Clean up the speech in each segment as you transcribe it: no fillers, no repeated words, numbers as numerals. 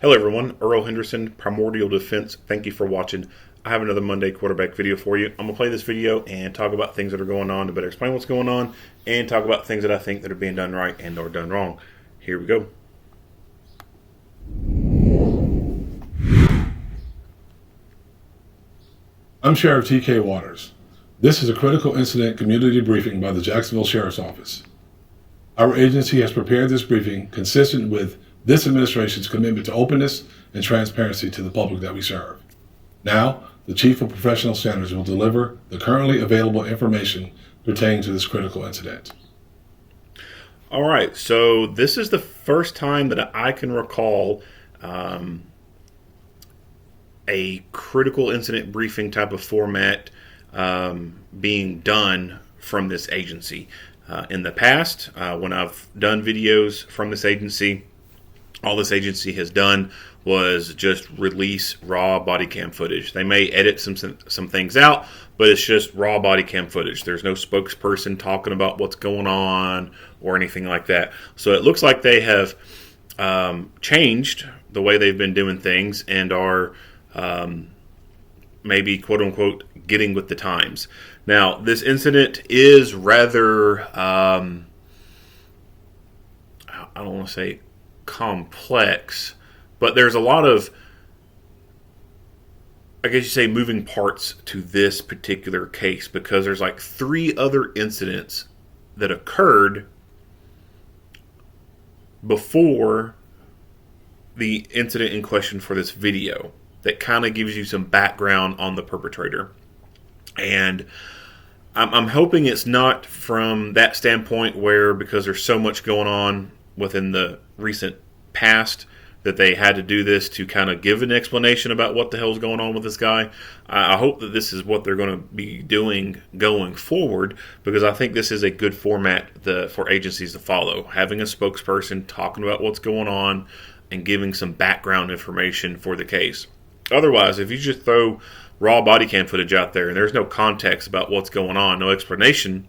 Hello everyone, Earl Henderson, Primordial Defense. Thank you for watching. I have another Monday quarterback video for you. I'm going to play this video and talk about things that are going on to better explain what's going on and talk about things that I think that are being done right and are done wrong. Here we go. I'm Sheriff T.K. Waters. This is a critical incident community briefing by the Jacksonville Sheriff's Office. Our agency has prepared this briefing consistent with this administration's commitment to openness and transparency to the public that we serve. Now, the Chief of Professional Standards will deliver the currently available information pertaining to this critical incident. All right, so this is the first time that I can recall a critical incident briefing type of format being done from this agency. In the past, when I've done videos from this agency, all this agency has done was just release raw body cam footage. They may edit some things out, but it's just raw body cam footage. There's no spokesperson talking about what's going on or anything like that. So it looks like they have changed the way they've been doing things and are maybe quote-unquote getting with the times. Now, this incident is rather, I don't want to say complex, but there's a lot of, I guess you say, moving parts to this particular case because there's like 3 other incidents that occurred before the incident in question for this video that kind of gives you some background on the perpetrator. And I'm hoping it's not from that standpoint where, because there's so much going on within the recent past, that they had to do this to kind of give an explanation about what the hell's going on with this guy. I hope that this is what they're going to be doing going forward, because I think this is a good format for agencies to follow. Having a spokesperson talking about what's going on and giving some background information for the case. Otherwise, if you just throw raw body cam footage out there and there's no context about what's going on, no explanation,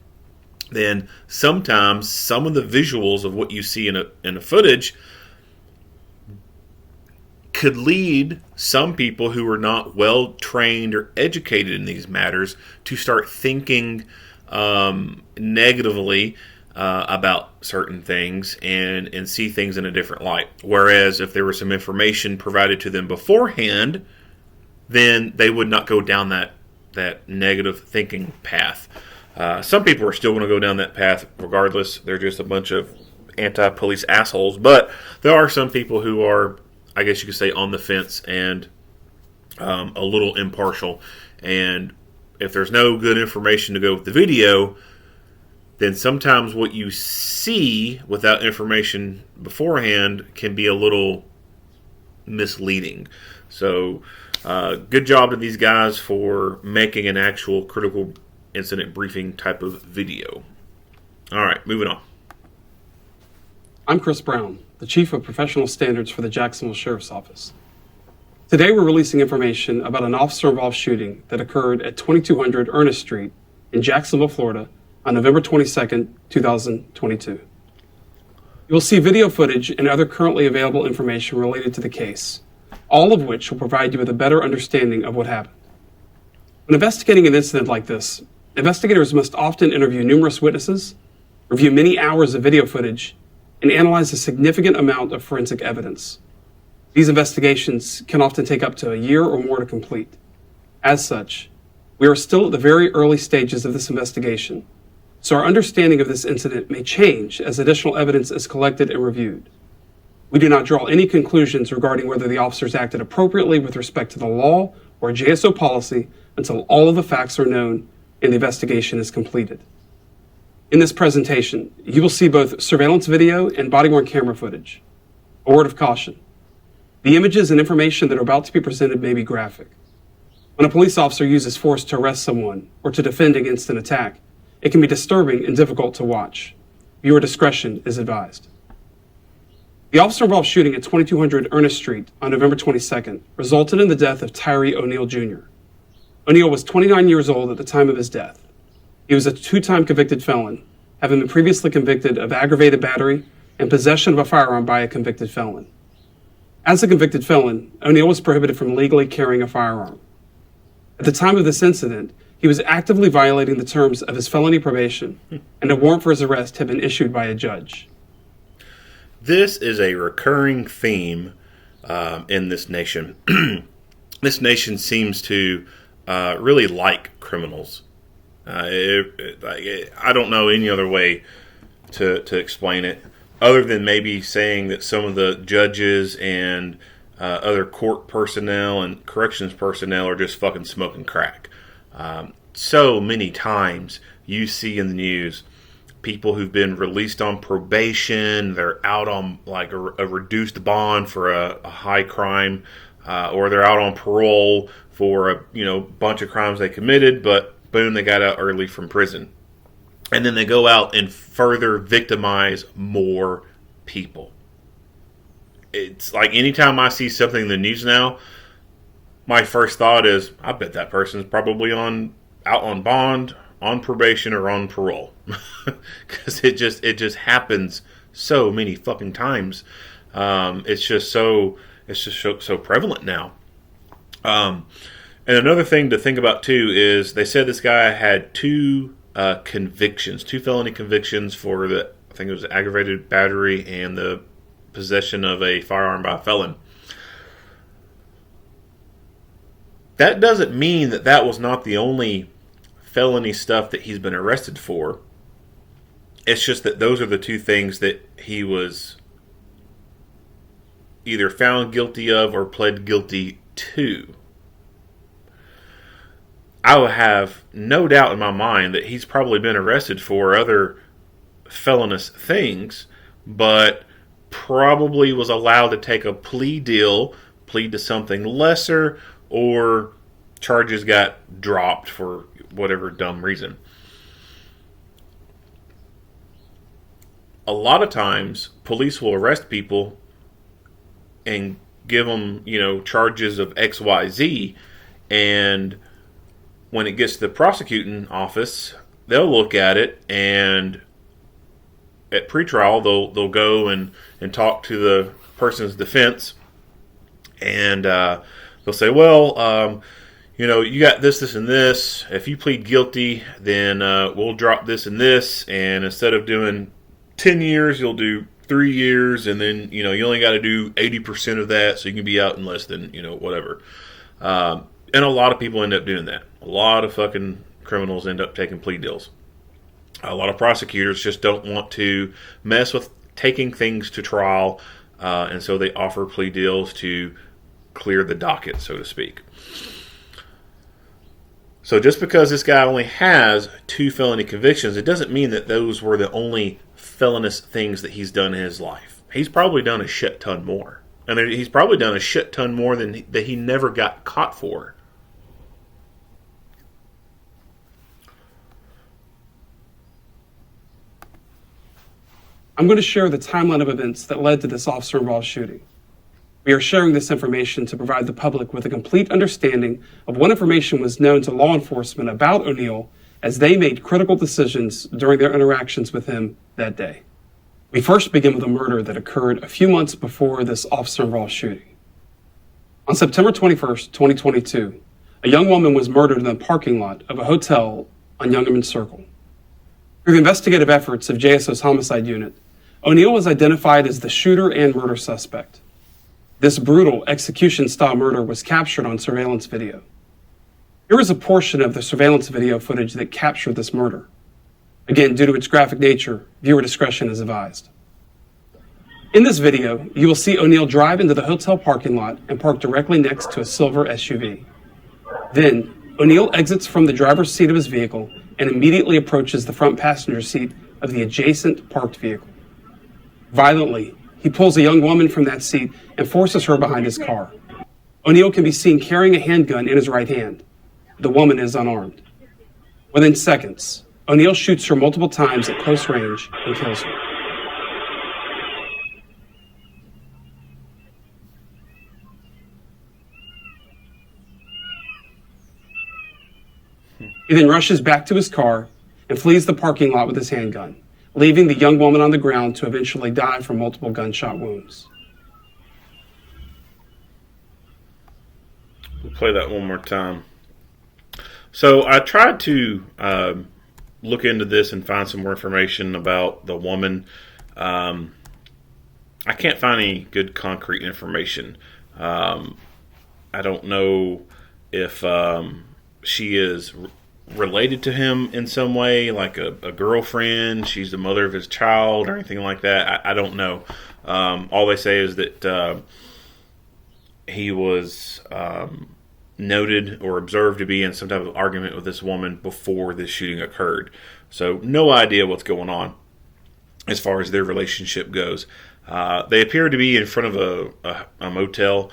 then sometimes some of the visuals of what you see in a footage could lead some people who are not well trained or educated in these matters to start thinking negatively about certain things and see things in a different light. Whereas if there was some information provided to them beforehand, then they would not go down that negative thinking path. Some people are still going to go down that path regardless. They're just a bunch of anti-police assholes. But there are some people who are, I guess you could say, on the fence and a little impartial. And if there's no good information to go with the video, then sometimes what you see without information beforehand can be a little misleading. So good job to these guys for making an actual critical incident briefing type of video. All right, moving on. I'm Chris Brown, the Chief of Professional Standards for the Jacksonville Sheriff's Office. Today we're releasing information about an officer-involved shooting that occurred at 2200 Ernest Street in Jacksonville, Florida on November 22nd, 2022. You will see video footage and other currently available information related to the case, all of which will provide you with a better understanding of what happened. When investigating an incident like this, investigators must often interview numerous witnesses, review many hours of video footage, and analyze a significant amount of forensic evidence. These investigations can often take up to a year or more to complete. As such, we are still at the very early stages of this investigation, so our understanding of this incident may change as additional evidence is collected and reviewed. We do not draw any conclusions regarding whether the officers acted appropriately with respect to the law or JSO policy until all of the facts are known and the investigation is completed. In this presentation, you will see both surveillance video and body-worn camera footage. A word of caution: the images and information that are about to be presented may be graphic. When a police officer uses force to arrest someone or to defend against an attack, it can be disturbing and difficult to watch. Viewer discretion is advised. The officer-involved shooting at 2200 Ernest Street on November 22nd resulted in the death of Tyree Oneal Jr. Oneal was 29 years old at the time of his death. He was a 2-time convicted felon, having been previously convicted of aggravated battery and possession of a firearm by a convicted felon. As a convicted felon, Oneal was prohibited from legally carrying a firearm. At the time of this incident, he was actively violating the terms of his felony probation, and a warrant for his arrest had been issued by a judge. This is a recurring theme in this nation. This nation seems to really like criminals. I don't know any other way to explain it, other than maybe saying that some of the judges and other court personnel and corrections personnel are just fucking smoking crack. So many times you see in the news people who've been released on probation, they're out on like a reduced bond for a high crime, or they're out on parole for a bunch of crimes they committed, but boom, they got out early from prison. And then they go out and further victimize more people. It's like anytime I see something in the news now, my first thought is, I bet that person's probably out on bond, on probation, or on parole. Because it just happens so many fucking times. It's just so prevalent now. And another thing to think about too is they said this guy had two felony convictions for I think it was aggravated battery and the possession of a firearm by a felon. That doesn't mean that was not the only felony stuff that he's been arrested for. It's just that those are the two things that he was either found guilty of or pled guilty to. I would have no doubt in my mind that he's probably been arrested for other felonious things, but probably was allowed to take a plead to something lesser, or charges got dropped for whatever dumb reason. A lot of times, police will arrest people and give them, charges of X, Y, Z, and when it gets to the prosecuting office, they'll look at it, and at pretrial, they'll go and talk to the person's defense, and they'll say, well, you got this, and this. If you plead guilty, then we'll drop this and this, and instead of doing 10 years, you'll do 3 years, and then, you only got to do 80% of that, so you can be out in less than, whatever. And a lot of people end up doing that. A lot of fucking criminals end up taking plea deals. A lot of prosecutors just don't want to mess with taking things to trial, and so they offer plea deals to clear the docket, so to speak. So just because this guy only has 2 felony convictions, it doesn't mean that those were the only felonious things that he's done in his life. He's probably done a shit ton more. And he's probably done a shit ton more than that he never got caught for. I'm going to share the timeline of events that led to this officer-involved shooting. We are sharing this information to provide the public with a complete understanding of what information was known to law enforcement about Oneal as they made critical decisions during their interactions with him that day. We first begin with a murder that occurred a few months before this officer-involved shooting. On September 21st, 2022, a young woman was murdered in the parking lot of a hotel on Youngerman Circle. Through the investigative efforts of JSO's homicide unit, Oneal was identified as the shooter and murder suspect. This brutal execution-style murder was captured on surveillance video. Here is a portion of the surveillance video footage that captured this murder. Again, due to its graphic nature, viewer discretion is advised. In this video, you will see Oneal drive into the hotel parking lot and park directly next to a silver SUV. Then, Oneal exits from the driver's seat of his vehicle and immediately approaches the front passenger seat of the adjacent parked vehicle. Violently, he pulls a young woman from that seat and forces her behind his car. Oneal can be seen carrying a handgun in his right hand. The woman is unarmed. Within seconds, Oneal shoots her multiple times at close range and kills her. He then rushes back to his car and flees the parking lot with his handgun, leaving the young woman on the ground to eventually die from multiple gunshot wounds. We'll play that one more time. So I tried to look into this and find some more information about the woman. I can't find any good concrete information. I don't know if she is related to him in some way, like a girlfriend. She's the mother of his child or anything like that. I don't know. All they say is that he was noted or observed to be in some type of argument with this woman before this shooting occurred. So no idea what's going on as far as their relationship goes. They appear to be in front of a motel,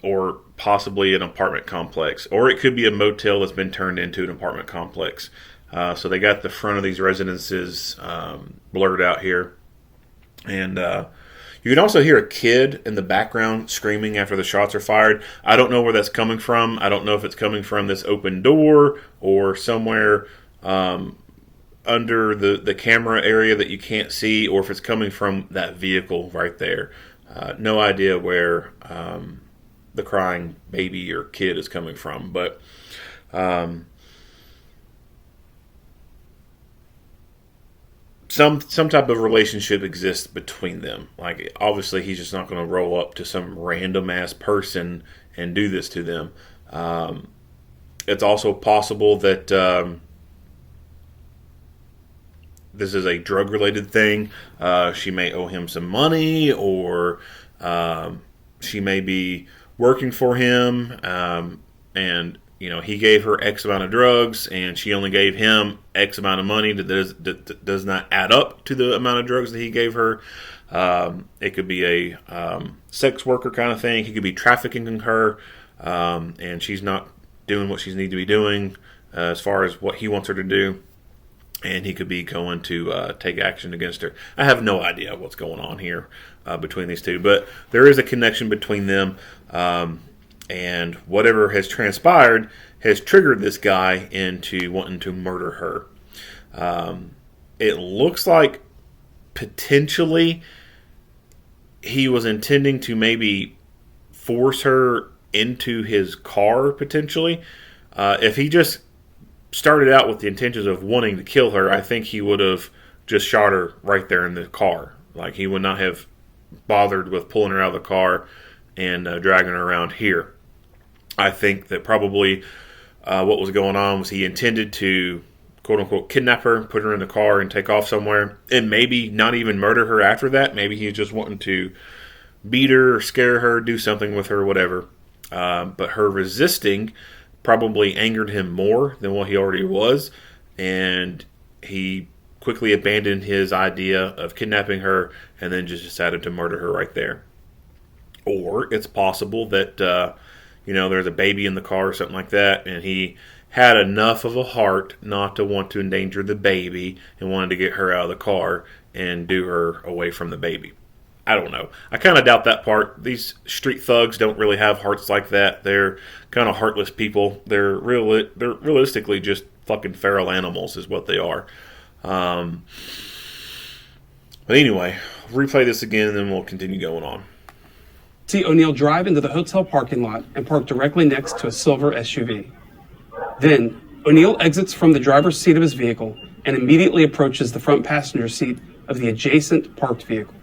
or possibly an apartment complex, or it could be a motel that's been turned into an apartment complex. So they got the front of these residences blurred out here. And you can also hear a kid in the background screaming after the shots are fired. I don't know where that's coming from. I don't know if it's coming from this open door or somewhere under the camera area that you can't see, or if it's coming from that vehicle right there. No idea where the crying baby or kid is coming from, but some type of relationship exists between them. Like, obviously he's just not going to roll up to some random ass person and do this to them. It's also possible that this is a drug related thing. She may owe him some money, or she may be working for him, and he gave her X amount of drugs, and she only gave him X amount of money that does not add up to the amount of drugs that he gave her. It could be a sex worker kind of thing. He could be trafficking her, and she's not doing what she needs to be doing as far as what he wants her to do, and he could be going to take action against her. I have no idea what's going on here between these two, but there is a connection between them. And whatever has transpired has triggered this guy into wanting to murder her. It looks like potentially he was intending to maybe force her into his car, potentially. If he just started out with the intentions of wanting to kill her, I think he would have just shot her right there in the car. Like, he would not have bothered with pulling her out of the car and dragging her around here. I think that probably what was going on was he intended to, quote-unquote, kidnap her, put her in the car, and take off somewhere, and maybe not even murder her after that. Maybe he's just wanting to beat her or scare her, do something with her, whatever. But her resisting probably angered him more than what he already was, and he quickly abandoned his idea of kidnapping her and then just decided to murder her right there. Or it's possible that, there's a baby in the car or something like that, and he had enough of a heart not to want to endanger the baby and wanted to get her out of the car and do her away from the baby. I don't know. I kind of doubt that part. These street thugs don't really have hearts like that. They're kind of heartless people. They're realistically just fucking feral animals is what they are. But anyway, I'll replay this again and then we'll continue going on. See Oneal drive into the hotel parking lot and park directly next to a silver SUV. Then, Oneal exits from the driver's seat of his vehicle and immediately approaches the front passenger seat of the adjacent parked vehicle.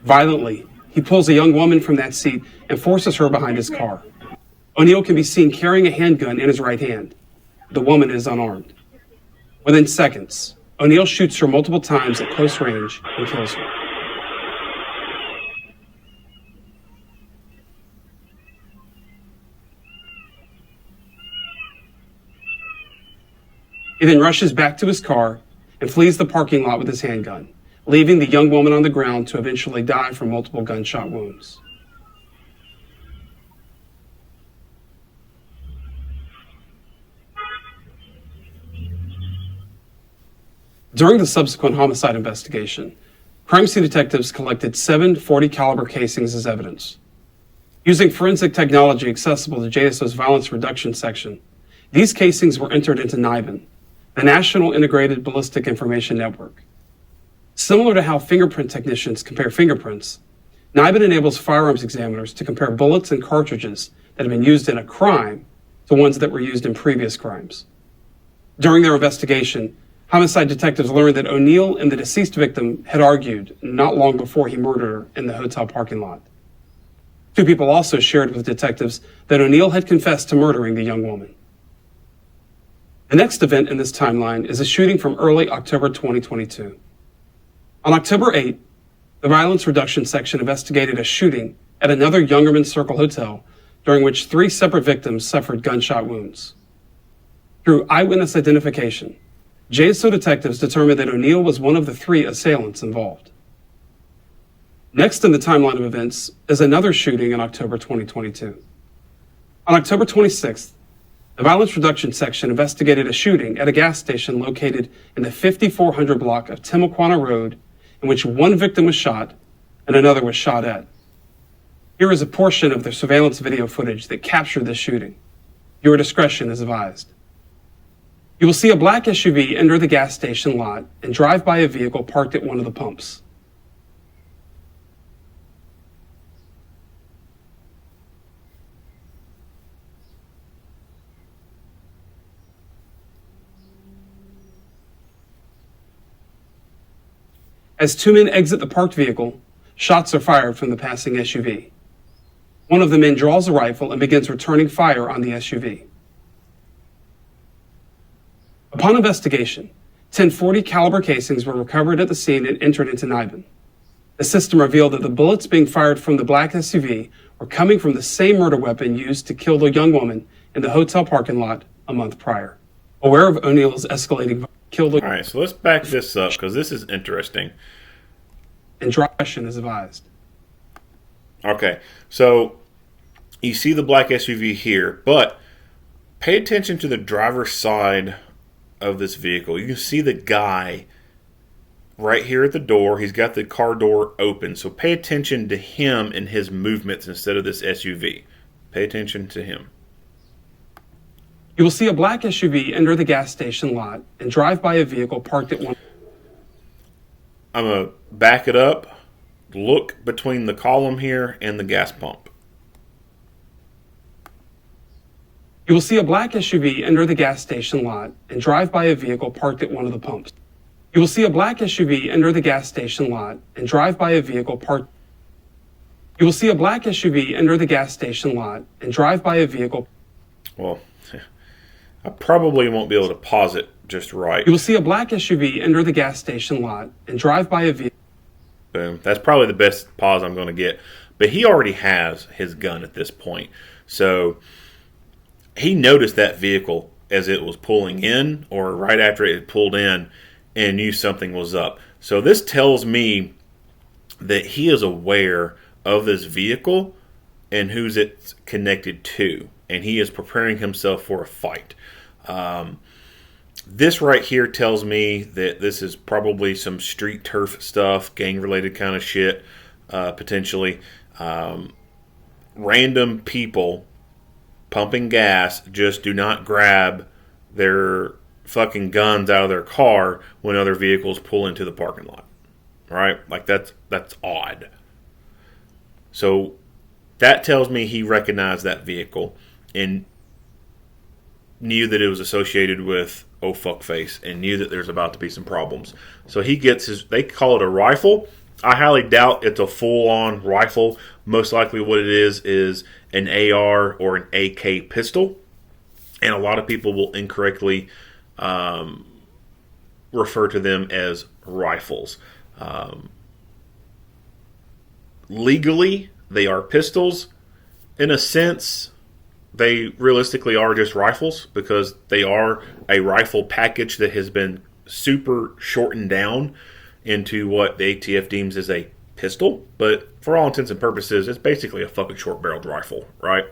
Violently, he pulls a young woman from that seat and forces her behind his car. Oneal can be seen carrying a handgun in his right hand. The woman is unarmed. Within seconds, Oneal shoots her multiple times at close range and kills her. He then rushes back to his car and flees the parking lot with his handgun, leaving the young woman on the ground to eventually die from multiple gunshot wounds. During the subsequent homicide investigation, crime scene detectives collected 7 .40 caliber casings as evidence. Using forensic technology accessible to JSO's violence reduction section, these casings were entered into NIBIN, the National Integrated Ballistic Information Network. Similar to how fingerprint technicians compare fingerprints, NIBIN enables firearms examiners to compare bullets and cartridges that have been used in a crime to ones that were used in previous crimes. During their investigation, homicide detectives learned that Oneal and the deceased victim had argued not long before he murdered her in the hotel parking lot. Two people also shared with detectives that Oneal had confessed to murdering the young woman. The next event in this timeline is a shooting from early October 2022. On October 8, the Violence Reduction Section investigated a shooting at another Youngerman Circle hotel during which 3 separate victims suffered gunshot wounds. Through eyewitness identification, JSO detectives determined that Oneal was one of the 3 assailants involved. Next in the timeline of events is another shooting in October 2022. On October 26th, the Violence Reduction Section investigated a shooting at a gas station located in the 5400 block of Timuquana Road, in which one victim was shot and another was shot at. Here is a portion of the surveillance video footage that captured this shooting. Your discretion is advised. You will see a black SUV enter the gas station lot and drive by a vehicle parked at one of the pumps. As 2 men exit the parked vehicle, shots are fired from the passing SUV. One of the men draws a rifle and begins returning fire on the SUV. Upon investigation, 10 .40 caliber casings were recovered at the scene and entered into NIBIN. The system revealed that the bullets being fired from the black SUV were coming from the same murder weapon used to kill the young woman in the hotel parking lot a month prior. Aware of Oneal's escalating kill the... All right, so let's back this up because this is interesting. And discretion is advised. Okay, so you see the black SUV here, but pay attention to the driver's side of this vehicle. You can see the guy right here at the door. He's got the car door open, so pay attention to him and his movements instead of this SUV. Pay attention to him. You will see a black SUV enter the gas station lot and drive by a vehicle parked at one. I'm going to back it up. Look between the column here and the gas pump. You will see a black SUV enter the gas station lot and drive by a vehicle parked at one of the pumps. You will see a black SUV enter the gas station lot and drive by a vehicle parked. You will see a black SUV enter the gas station lot and drive by a vehicle. Well, I probably won't be able to pause it just right. You will see a black SUV enter the gas station lot and drive by a vehicle. Boom. That's probably the best pause I'm going to get. But he already has his gun at this point. So he noticed that vehicle as it was pulling in or right after it had pulled in and knew something was up. So this tells me that he is aware of this vehicle and who's it's connected to. And he is preparing himself for a fight. This right here tells me that this is probably some street turf stuff, gang-related kind of shit, potentially. Random people pumping gas just do not grab their fucking guns out of their car when other vehicles pull into the parking lot. Right? Like, that's odd. So that tells me he recognized that vehicle and knew that it was associated with oh fuck face and knew that there's about to be some problems. So he gets his, they call it a rifle. I highly doubt it's a full-on rifle. Most likely what it is an AR or an AK pistol. And a lot of people will incorrectly refer to them as rifles. Legally, they are pistols. In a sense, they realistically are just rifles because they are a rifle package that has been super shortened down into what the ATF deems as a pistol. But for all intents and purposes, it's basically a fucking short-barreled rifle, right?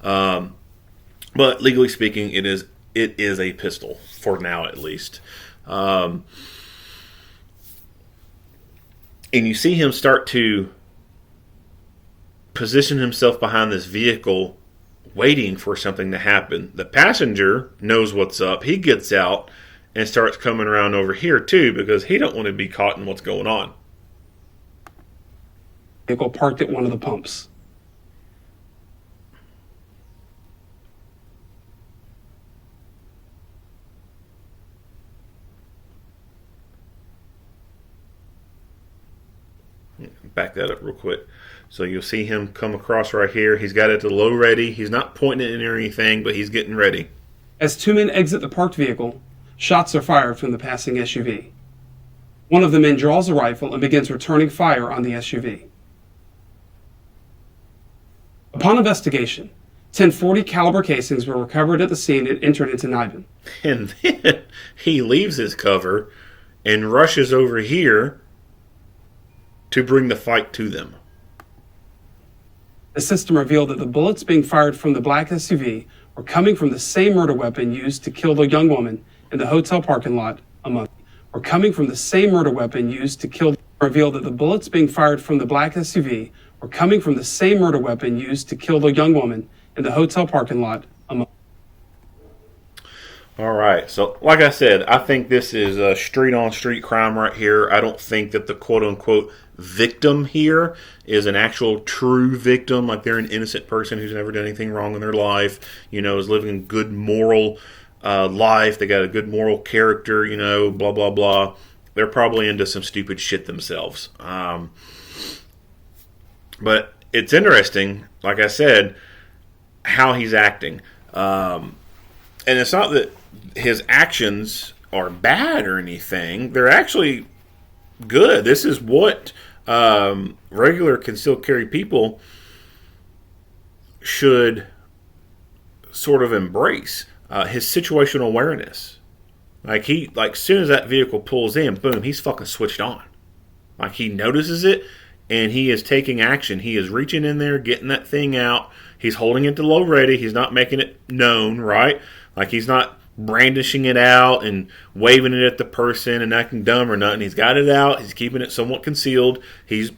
But legally speaking, it is a pistol for now, at least. And you see him start to position himself behind this vehicle, waiting for something to happen. The passenger knows what's up. He gets out and starts coming around over here too because he don't want to be caught in what's going on. vehicle parked at one of the pumps. Back that up real quick. So you'll see him come across right here. He's got it to low ready. He's not pointing it in or anything, but he's getting ready. As two men exit the parked vehicle, shots are fired from the passing SUV. One of the men draws a rifle and begins returning fire on the SUV. Upon investigation, 10 .40 caliber casings were recovered at the scene and entered into NIBIN. And then he leaves his cover and rushes over here to bring the fight to them. The system revealed that the bullets being fired from the black SUV were coming from the same murder weapon used to kill the young woman in the hotel parking lot a month. Revealed that the bullets being fired from the black SUV were coming from the same murder weapon used to kill the young woman in the hotel parking lot a month. All right. So, like I said, I think this is a street-on-street crime right here. I don't think that the quote-unquote victim here is an actual true victim, like they're an innocent person who's never done anything wrong in their life, is living a good moral life. They got a good moral character, blah, blah, blah. They're probably into some stupid shit themselves. But it's interesting, like I said, how he's acting. And it's not that his actions are bad or anything. They're actually good. This is what regular concealed carry people should sort of embrace. His situational awareness. Like as soon as that vehicle pulls in, boom, he's fucking switched on. Like he notices it and he is taking action. He is reaching in there, getting that thing out. He's holding it to low ready. He's not making it known, right? Like he's not brandishing it out and waving it at the person and acting dumb or nothing. He's got it out. He's keeping it somewhat concealed. He's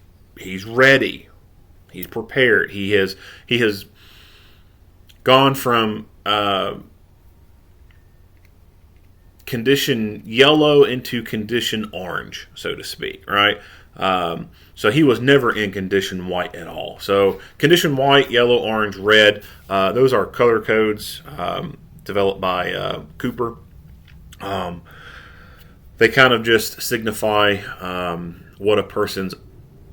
ready. He's prepared. He has gone from condition yellow into condition orange, so to speak, right? So he was never in condition white at all. So condition white, yellow, orange, red, those are color codes developed by Cooper. They kind of just signify what a person's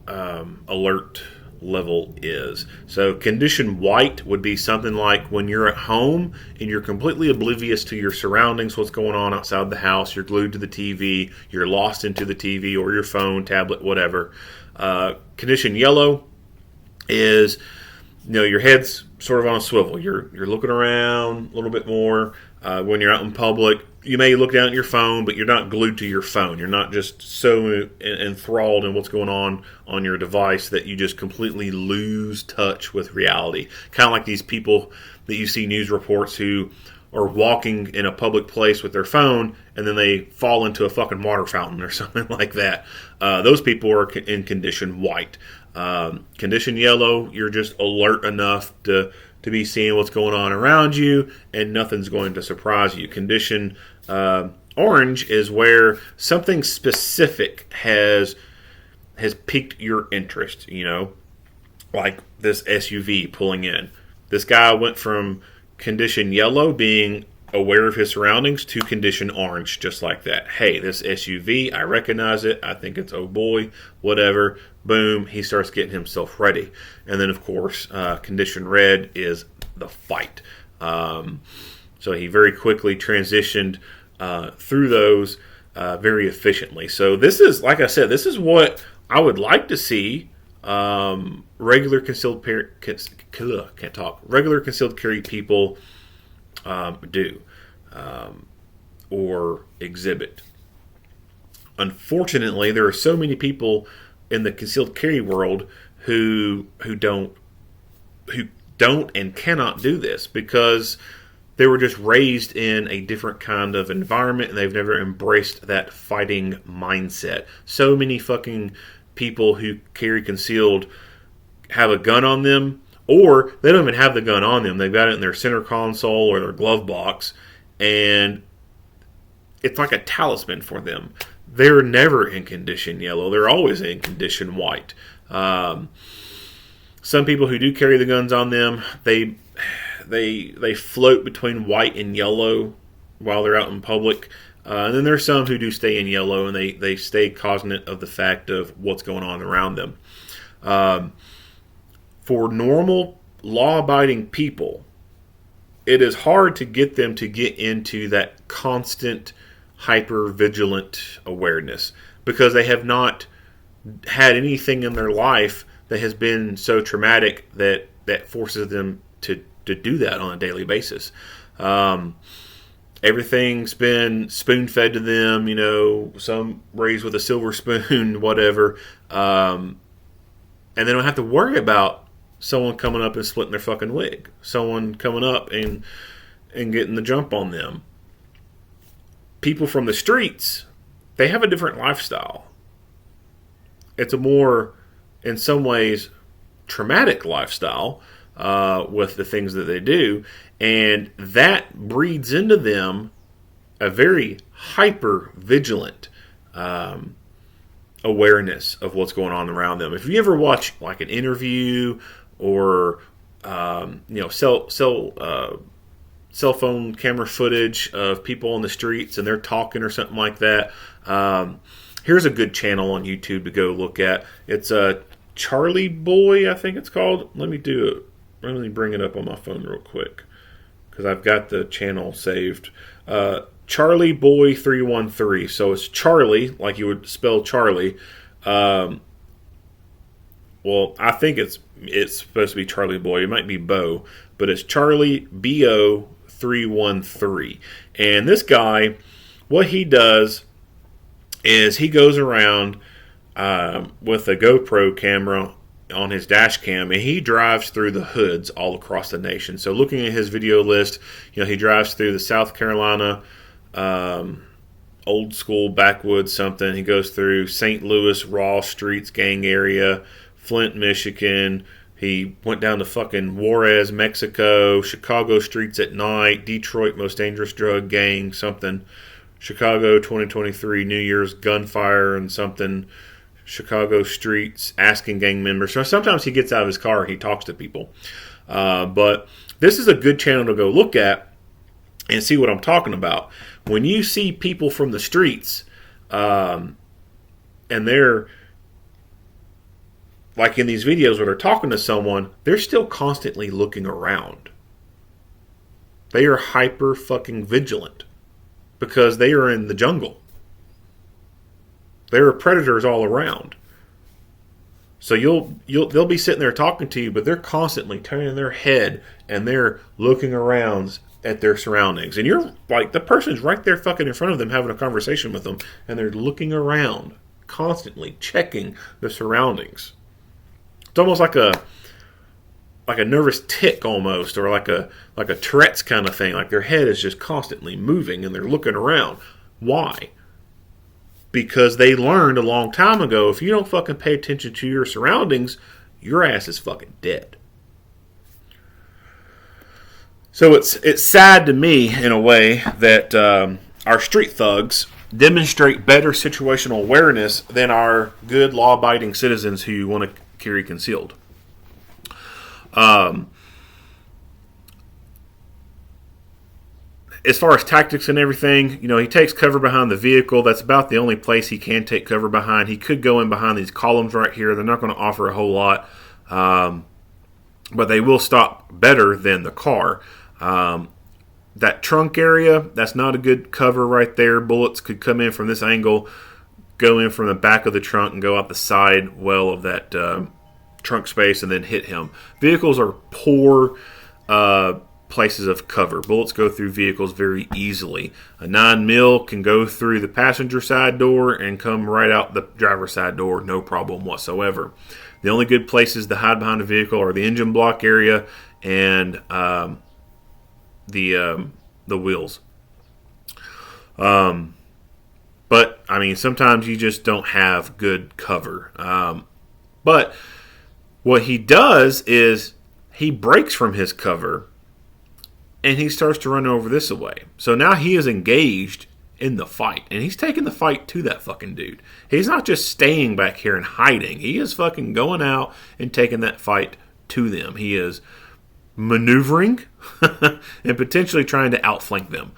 alert level is. So condition white would be something like when you're at home and you're completely oblivious to your surroundings, what's going on outside the house, you're glued to the TV, you're lost into the TV or your phone, tablet, whatever. Condition yellow is, your head's sort of on a swivel. You're looking around a little bit more. When you're out in public, you may look down at your phone, but you're not glued to your phone. You're not just so enthralled in what's going on your device that you just completely lose touch with reality. Kind of like these people that you see news reports who are walking in a public place with their phone and then they fall into a fucking water fountain or something like that. Those people are in condition white. Condition yellow, you're just alert enough to be seeing what's going on around you and nothing's going to surprise you. Condition orange is where something specific has piqued your interest, like this SUV pulling in. This guy went from condition yellow, being aware of his surroundings, to condition orange, just like that. Hey, this SUV, I recognize it. I think it's oh boy, whatever. Boom, he starts getting himself ready. And then, of course, condition red is the fight. So he very quickly transitioned through those very efficiently. So this is, like I said, this is what I would like to see regular concealed carry people do or exhibit. Unfortunately, there are so many people in the concealed carry world who don't and cannot do this because they were just raised in a different kind of environment and they've never embraced that fighting mindset. So many fucking people who carry concealed have a gun on them, or they don't even have the gun on them. They've got it in their center console or their glove box, and it's like a talisman for them. They're never in condition yellow. They're always in condition white. Some people who do carry the guns on them, they float between white and yellow while they're out in public. And then there's some who do stay in yellow, and they stay cognizant of the fact of what's going on around them. For normal, law-abiding people, it is hard to get them to get into that constant, hyper-vigilant awareness because they have not had anything in their life that has been so traumatic that forces them to do that on a daily basis. Everything's been spoon-fed to them, some raised with a silver spoon, whatever. And they don't have to worry about someone coming up and splitting their fucking wig. Someone coming up and getting the jump on them. People from the streets, they have a different lifestyle. It's a more, in some ways, traumatic lifestyle with the things that they do. And that breeds into them a very hyper-vigilant awareness of what's going on around them. If you ever watch like an interview or cell phone camera footage of people on the streets and they're talking or something like that, here's a good channel on YouTube to go look at. It's a Charlie Boy, I think it's called. Let me bring it up on my phone real quick because I've got the channel saved. Charlie Boy 313. So it's Charlie, like you would spell Charlie. Well, I think it's supposed to be Charlie Boy. It might be Bo, but it's Charlie BO 313. And this guy, what he does is he goes around with a GoPro camera on his dash cam, and he drives through the hoods all across the nation. So looking at his video list, he drives through the South Carolina old school backwoods something. He goes through St. Louis, Raw Streets gang area, Flint, Michigan. He went down to fucking Juarez, Mexico, Chicago streets at night, Detroit most dangerous drug gang, something, Chicago 2023 New Year's gunfire and something, Chicago streets asking gang members. So sometimes he gets out of his car and he talks to people. But this is a good channel to go look at and see what I'm talking about. When you see people from the streets and they're like in these videos where they're talking to someone, they're still constantly looking around. They are hyper fucking vigilant because they are in the jungle. There are predators all around. So they'll be sitting there talking to you, but they're constantly turning their head and they're looking around at their surroundings. And you're like, the person's right there fucking in front of them having a conversation with them, and they're looking around, constantly checking the surroundings. It's almost like a nervous tick almost, or like a Tourette's kind of thing. Like their head is just constantly moving and they're looking around. Why? Because they learned a long time ago, if you don't fucking pay attention to your surroundings, your ass is fucking dead. So it's sad to me, in a way, that our street thugs demonstrate better situational awareness than our good law-abiding citizens who want to carry concealed. As far as tactics and everything, he takes cover behind the vehicle. That's about the only place he can take cover behind. He could go in behind these columns right here. They're not going to offer a whole lot, but they will stop better than the car. That trunk area, that's not a good cover right there. Bullets could come in from this angle, go in from the back of the trunk and go out the side well of that trunk space and then hit him. Vehicles are poor places of cover. Bullets go through vehicles very easily. A 9mm can go through the passenger side door and come right out the driver's side door, no problem whatsoever. The only good places to hide behind a vehicle are the engine block area and the wheels. But I mean, sometimes you just don't have good cover. But what he does is he breaks from his cover and he starts to run over this way. So now he is engaged in the fight. And he's taking the fight to that fucking dude. He's not just staying back here and hiding. He is fucking going out and taking that fight to them. He is maneuvering and potentially trying to outflank them.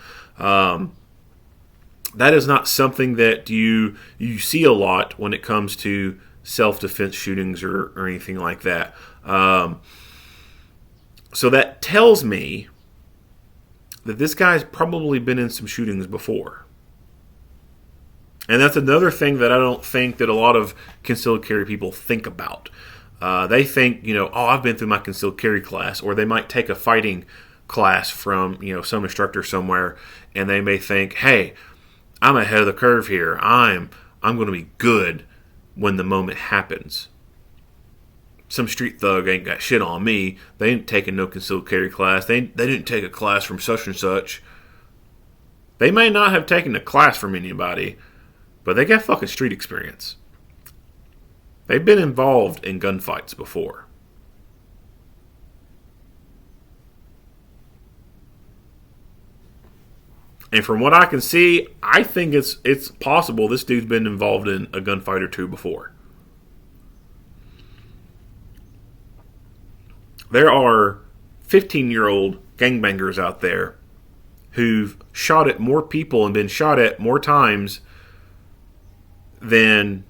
That is not something that you see a lot when it comes to self-defense shootings or anything like that. So that tells me that this guy's probably been in some shootings before. And that's another thing that I don't think that a lot of concealed carry people think about. They think, I've been through my concealed carry class, or they might take a fighting class from, some instructor somewhere, and they may think, hey, I'm ahead of the curve here. I'm going to be good when the moment happens. Some street thug ain't got shit on me. They ain't taking no concealed carry class. They didn't take a class from such and such. They may not have taken a class from anybody, but they got fucking street experience. They've been involved in gunfights before. And from what I can see, I think it's possible this dude's been involved in a gunfight or two before. There are 15-year-old gangbangers out there who've shot at more people and been shot at more times than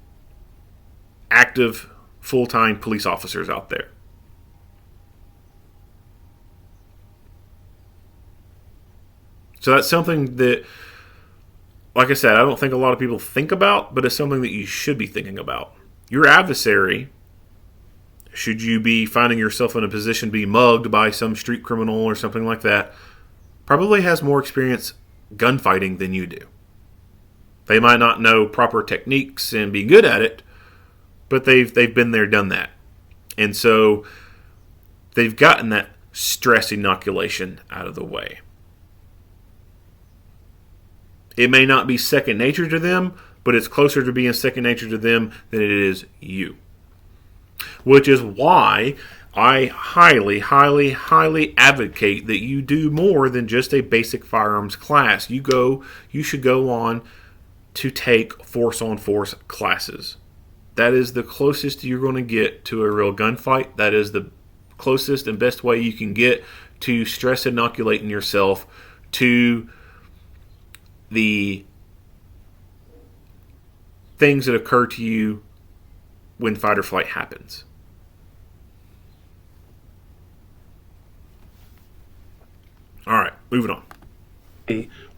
active full-time police officers out there. So that's something that, like I said, I don't think a lot of people think about, but it's something that you should be thinking about. Your adversary, should you be finding yourself in a position to be mugged by some street criminal or something like that, probably has more experience gunfighting than you do. They might not know proper techniques and be good at it, but they've been there, done that. And so they've gotten that stress inoculation out of the way. It may not be second nature to them, but it's closer to being second nature to them than it is you. Which is why I highly, highly, highly advocate that you do more than just a basic firearms class. You should go on to take force-on-force classes. That is the closest you're going to get to a real gunfight. That is the closest and best way you can get to stress inoculating yourself to the things that occur to you when fight or flight happens. All right, moving on.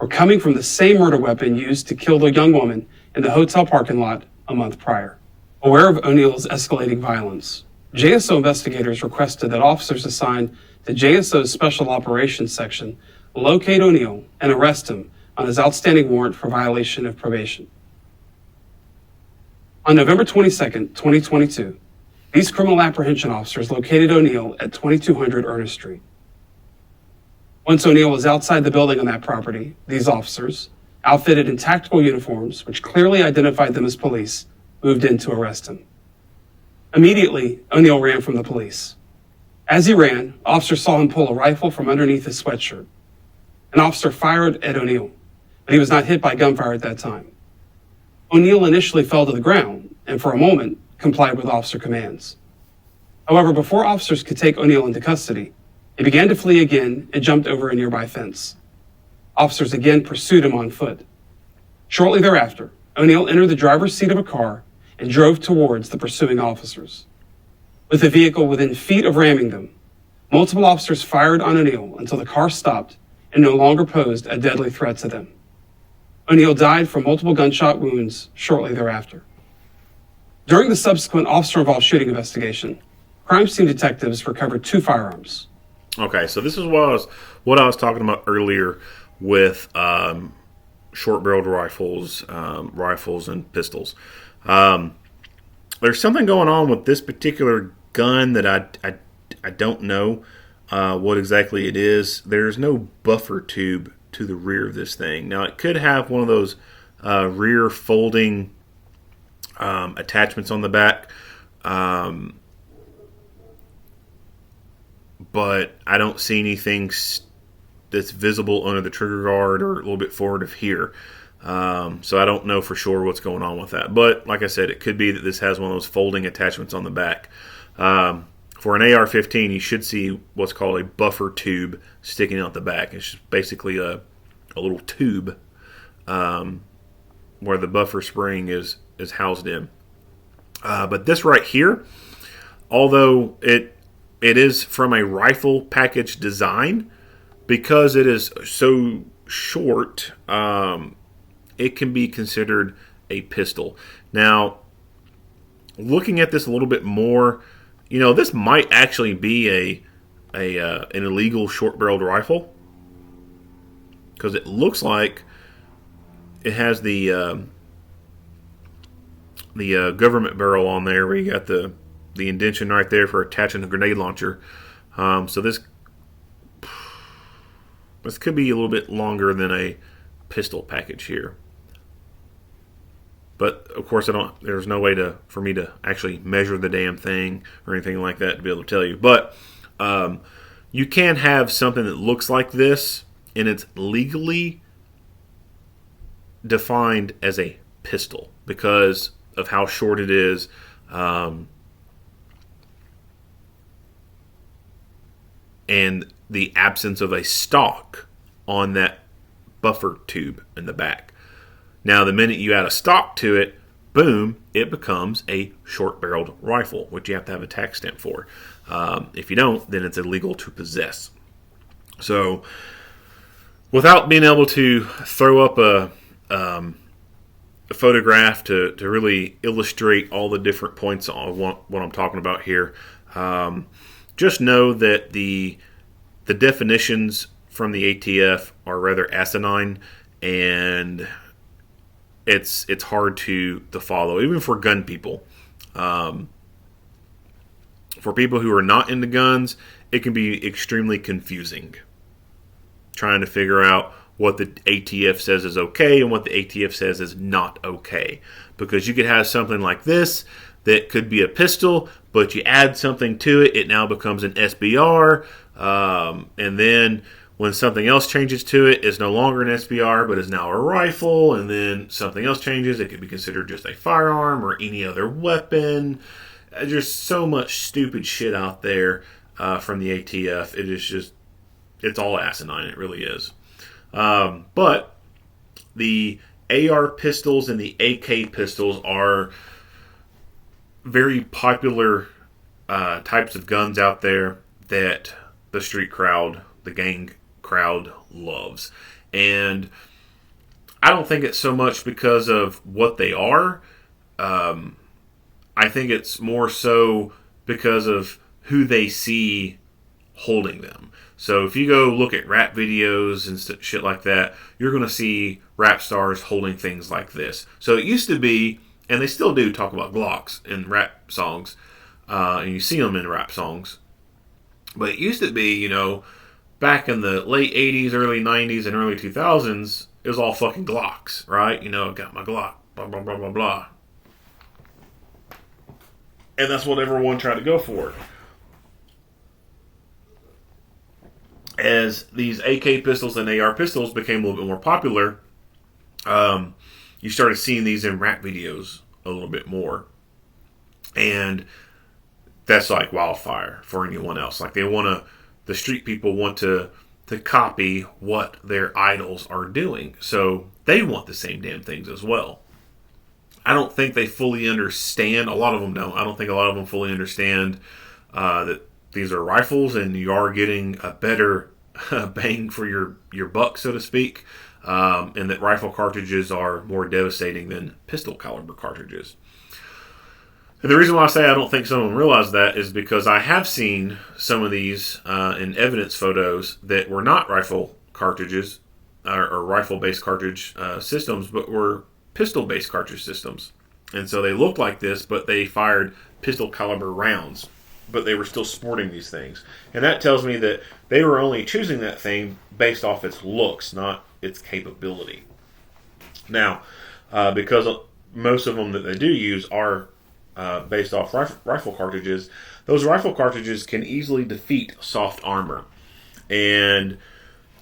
Were coming from the same murder weapon used to kill the young woman in the hotel parking lot a month prior. Aware of Oneal's escalating violence, JSO investigators requested that officers assigned to JSO's Special Operations Section locate Oneal and arrest him on his outstanding warrant for violation of probation. On November 22, 2022, these criminal apprehension officers located Oneal at 2200 Ernest Street. Once Oneal was outside the building on that property, these officers, outfitted in tactical uniforms which clearly identified them as police, moved in to arrest him. Immediately, Oneal ran from the police. As he ran, officers saw him pull a rifle from underneath his sweatshirt. An officer fired at Oneal, but he was not hit by gunfire at that time. Oneal initially fell to the ground and for a moment complied with officer commands. However, before officers could take Oneal into custody, he began to flee again and jumped over a nearby fence. Officers again pursued him on foot. Shortly thereafter, Oneal entered the driver's seat of a car and drove towards the pursuing officers. With the vehicle within feet of ramming them, multiple officers fired on Oneal until the car stopped and no longer posed a deadly threat to them. Oneal died from multiple gunshot wounds shortly thereafter. During the subsequent officer-involved shooting investigation, crime scene detectives recovered 2 firearms. Okay, so this is what I was talking about earlier with short-barreled rifles, rifles and pistols. There's something going on with this particular gun that I don't know what exactly it is. There's no buffer tube to the rear of this thing. Now, it could have one of those rear folding attachments on the back, but I don't see anything that's visible under the trigger guard or a little bit forward of here. So I don't know for sure what's going on with that. But like I said, it could be that this has one of those folding attachments on the back. For an AR-15, you should see what's called a buffer tube sticking out the back. It's just basically a little tube where the buffer spring is housed in. But this right here, although it is from a rifle package design, because it is so short, it can be considered a pistol. Now, looking at this a little bit more, this might actually be an illegal short-barreled rifle, because it looks like it has the government barrel on there, where you got the indentation right there for attaching a grenade launcher. So this could be a little bit longer than a pistol package here. But of course, there's no way for me to actually measure the damn thing or anything like that to be able to tell you. But you can have something that looks like this, and it's legally defined as a pistol because of how short it is. And the absence of a stock on that buffer tube in the back. Now, the minute you add a stock to it, boom, it becomes a short-barreled rifle, which you have to have a tax stamp for. If you don't, then it's illegal to possess. So, without being able to throw up a photograph to really illustrate all the different points on what I'm talking about here, just know that the definitions from the ATF are rather asinine, and it's hard to follow, even for gun people. For people who are not into guns, it can be extremely confusing trying to figure out what the ATF says is okay and what the ATF says is not okay. Because you could have something like this that could be a pistol, but you add something to it, it now becomes an SBR, and then when something else changes to it, it's no longer an SBR, but is now a rifle, and then something else changes, it could be considered just a firearm or any other weapon. There's so much stupid shit out there from the ATF. It's all asinine, it really is. But the AR pistols and the AK pistols are very popular types of guns out there that the street crowd, the gang crowd loves. And I don't think it's so much because of what they are. I think it's more so because of who they see holding them. So if you go look at rap videos and shit like that, you're going to see rap stars holding things like this. So it used to be, and they still do talk about Glocks in rap songs, and you see them in rap songs. But it used to be, back in the late 80s, early 90s, and early 2000s, it was all fucking Glocks, right? Got my Glock, blah, blah, blah, blah, blah. And that's what everyone tried to go for. As these AK pistols and AR pistols became a little bit more popular, you started seeing these in rap videos a little bit more. And that's like wildfire for anyone else. Like the street people want to copy what their idols are doing. So they want the same damn things as well. I don't think they fully understand. A lot of them don't. I don't think a lot of them fully understand that these are rifles and you are getting a better bang for your buck, so to speak, and that rifle cartridges are more devastating than pistol caliber cartridges. And the reason why I say I don't think some of them realize that is because I have seen some of these in evidence photos that were not rifle cartridges or rifle-based cartridge systems, but were pistol-based cartridge systems. And so they looked like this, but they fired pistol caliber rounds. But they were still sporting these things. And that tells me that they were only choosing that thing based off its looks, not its capability. Now, because most of them that they do use are based off rifle cartridges, those rifle cartridges can easily defeat soft armor. And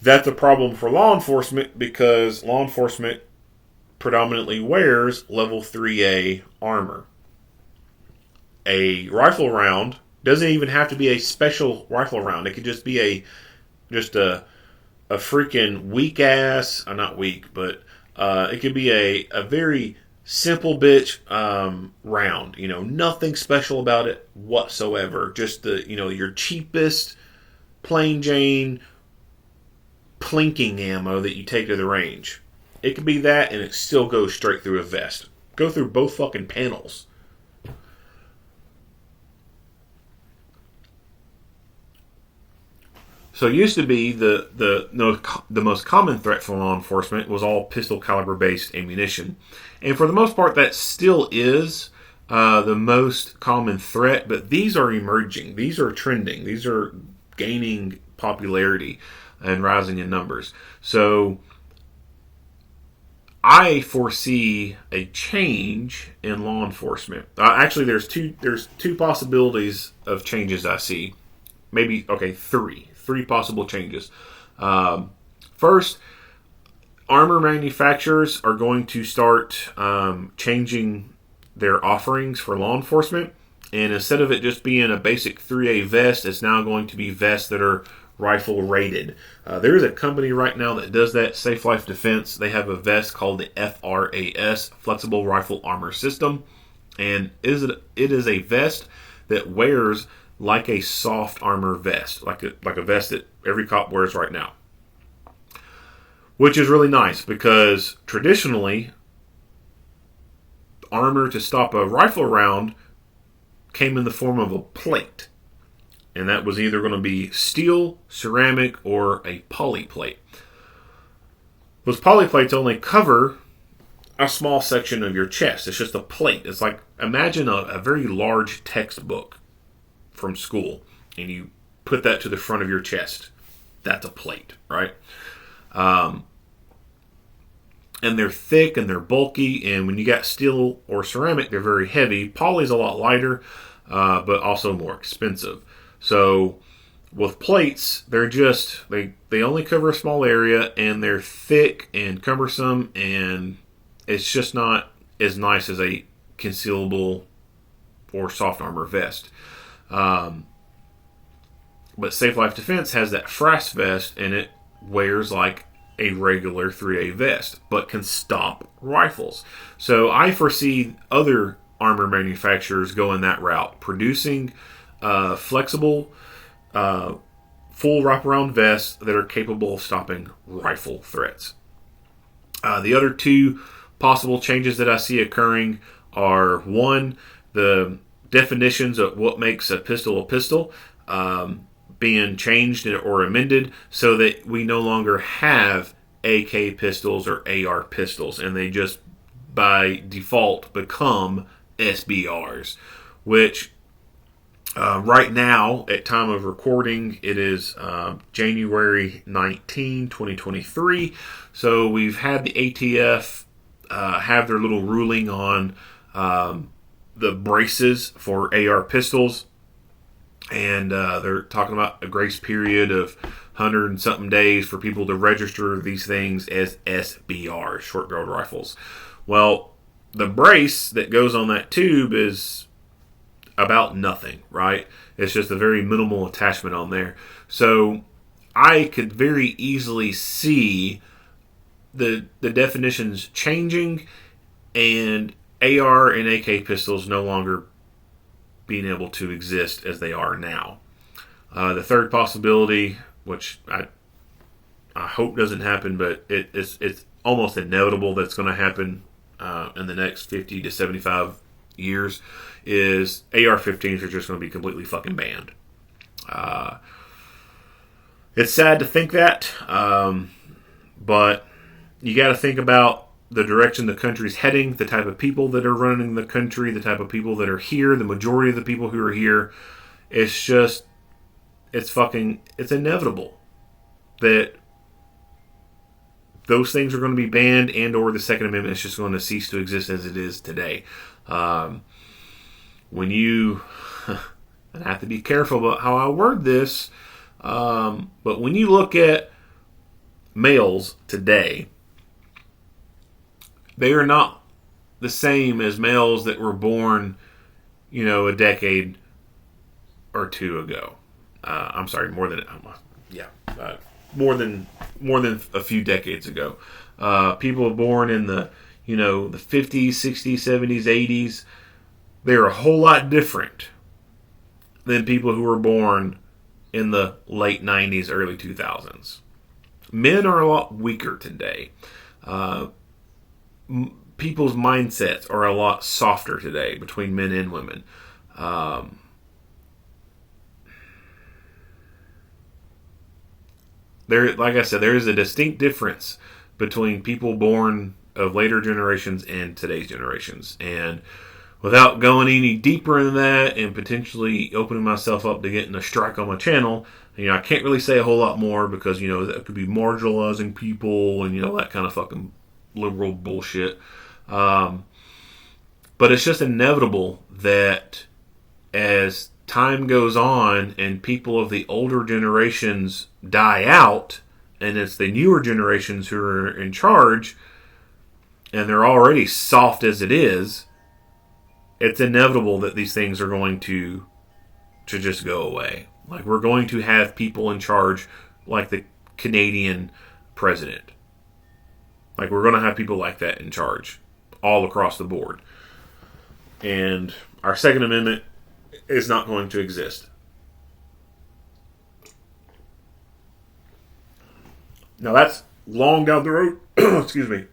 that's a problem for law enforcement because law enforcement predominantly wears level 3A armor. A rifle round doesn't even have to be a special rifle round. It could just be just a freaking weak ass, not weak, but it could be a very simple bitch round. Nothing special about it whatsoever. Just your cheapest plain Jane plinking ammo that you take to the range. It could be that, and it still goes straight through a vest. Go through both fucking panels. So it used to be the most common threat for law enforcement was all pistol caliber based ammunition, and for the most part that still is the most common threat. But these are emerging, these are trending, these are gaining popularity and rising in numbers. So I foresee a change in law enforcement. Actually, there's two possibilities of changes I see. Maybe three possible changes. First, armor manufacturers are going to start changing their offerings for law enforcement, and instead of it just being a basic 3A vest, it's now going to be vests that are rifle rated. There is a company right now that does that, Safe Life Defense. They have a vest called the FRAS, Flexible Rifle Armor System, and it is a vest that wears like a soft armor vest, like a vest that every cop wears right now. Which is really nice, because traditionally, armor to stop a rifle round came in the form of a plate. And that was either going to be steel, ceramic, or a poly plate. Those poly plates only cover a small section of your chest. It's just a plate. It's like, imagine a very large textbook from school, and you put that to the front of your chest. That's a plate, right? And they're thick and they're bulky, and when you got steel or ceramic, they're very heavy. Poly's a lot lighter, but also more expensive. So with plates, they're just they only cover a small area, and they're thick and cumbersome, and it's just not as nice as a concealable or soft armor vest. But Safe Life Defense has that FRAS vest, and it wears like a regular 3A vest, but can stop rifles. So I foresee other armor manufacturers going that route, producing flexible, full wraparound vests that are capable of stopping rifle threats. The other two possible changes that I see occurring are, one, the definitions of what makes a pistol being changed or amended so that we no longer have AK pistols or AR pistols, and they just by default become SBRs, which right now, at time of recording, it is January 19, 2023. So we've had the ATF have their little ruling on the braces for AR pistols. And they're talking about a grace period of 100 and something days for people to register these things as SBRs, short-barreled rifles. Well, the brace that goes on that tube is about nothing, right? It's just a very minimal attachment on there. So I could very easily see the definitions changing, and AR and AK pistols no longer being able to exist as they are now. The third possibility, which I hope doesn't happen, but it's almost inevitable that's going to happen in the next 50 to 75 years, is AR-15s are just going to be completely fucking banned. It's sad to think that, but you got to think about the direction the country's heading, the type of people that are running the country, the type of people that are here, the majority of the people who are here. It's inevitable that those things are going to be banned, and or the Second Amendment is just going to cease to exist as it is today. When you, and I have to be careful about how I word this, but when you look at males today, they are not the same as males that were born, a decade or two ago. I'm sorry, more than a few decades ago. People born in the the 50s, 60s, 70s, 80s, they're a whole lot different than people who were born in the late 90s, early 2000s. Men are a lot weaker today. People's mindsets are a lot softer today between men and women. Like I said, there is a distinct difference between people born of later generations and today's generations. And without going any deeper into that and potentially opening myself up to getting a strike on my channel, I can't really say a whole lot more because, that could be marginalizing people and, that kind of fucking liberal bullshit. But it's just inevitable that as time goes on and people of the older generations die out, and it's the newer generations who are in charge, and they're already soft as it is, it's inevitable that these things are going to just go away. Like, we're going to have people in charge like the Canadian president. Like, we're going to have people like that in charge all across the board. And our Second Amendment is not going to exist. Now, that's long down the road. Excuse me.